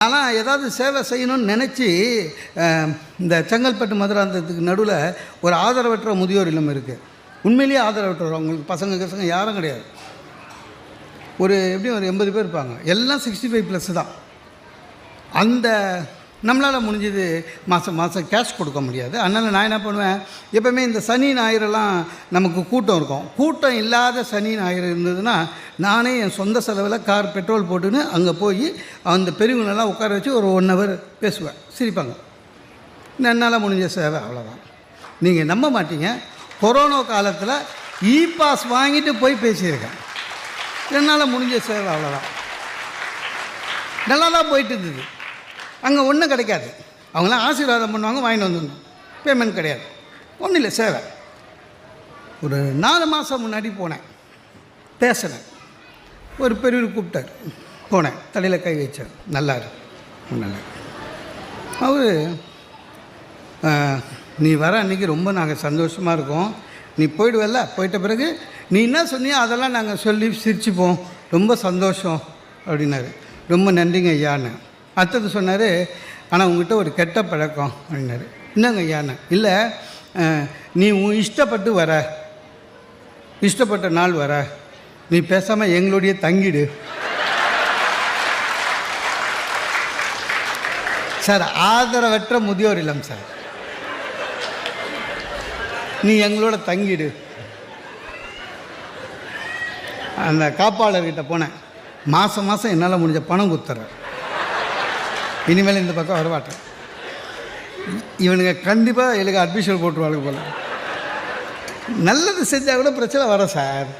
ஆனால் ஏதாவது சேவை செய்யணும்னு நினச்சி இந்த செங்கல்பட்டு மதுராந்தகத்துக்கு நடுவில் ஒரு ஆதரவற்ற முதியோர் இல்லம் இருக்குது. உண்மையிலேயே ஆதரவற்றவர், அவங்களுக்கு பசங்க யாரும் கிடையாது. எப்படியும் ஒரு 80 பேர் இருப்பாங்க. எல்லாம் 65+ தான். அந்த நம்மளால் முடிஞ்சது மாதம் கேஷ் கொடுக்க முடியாது. அதனால் நான் என்ன பண்ணுவேன், எப்போவுமே இந்த சனி ஞாயிறெல்லாம் நமக்கு கூட்டம் இருக்கும். கூட்டம் இல்லாத சனி ஞாயிறு இருந்ததுன்னா நானே என் சொந்த செலவில் கார் பெட்ரோல் போட்டுன்னு அங்கே போய் அந்த பெரியவங்களெல்லாம் உட்கார வச்சு ஒரு 1 hour பேசுவேன். சிரிப்பாங்க. என்னால் முடிஞ்ச சேவை அவ்வளோதான். நீங்கள் நம்ப மாட்டீங்க, கொரோனா காலத்தில் பாஸ் வாங்கிட்டு போய் பேசியிருக்கேன். என்னால் முடிஞ்ச சேவை அவ்வளோதான். நல்லா தான் போயிட்டு இருந்தது. அங்கே ஒன்றும் கிடைக்காது. அவங்களாம் ஆசீர்வாதம் பண்ணுவாங்க, வாங்கிட்டு வந்துடணும். பேமெண்ட் கிடையாது, ஒன்றும் இல்லை, சேவை. ஒரு 4 மாதம் முன்னாடி போனேன், பேசினேன். ஒரு பெரியவர் கூப்பிட்டார், போனேன், தலையில் கை வச்சார். நல்லா அவர் நீ வர அன்றைக்கி ரொம்ப நாங்கள் சந்தோஷமாக இருக்கோம், நீ போயிடுவல்ல, போயிட்ட பிறகு நீ என்ன சொன்னியோ அதெல்லாம் நாங்கள் சொல்லி சிரிச்சுப்போம், ரொம்ப சந்தோஷம் அப்படின்னாரு. ரொம்ப நன்றிங்க ஐயான்னு. அடுத்தது சொன்னார், ஆனால் உங்கள்கிட்ட ஒரு கெட்ட பழக்கம் அப்படின்னாரு. என்னங்க ஐயான்னு. இல்லை, நீ உன் இஷ்டப்பட்டு வர, இஷ்டப்பட்ட நாள் வர, நீ பேசாமல் எங்களுடைய தங்கிடு. சார், ஆதரவற்ற முதியோர் இல்லம் சார், நீ எங்களோட தங்கிடு. அந்த காப்பாளர்கிட்ட போனேன். மாதம் என்னால் முடிஞ்ச பணம் கொடுத்துட்றேன். இனிமேல் இந்த பக்கம் வரமாட்டேன். இவனுங்க கண்டிப்பாக எனக்கு அட்மிஷன் போட்டுருவாங்க போல. நல்லது செஞ்சால் கூட பிரச்சனை வரும் சார்.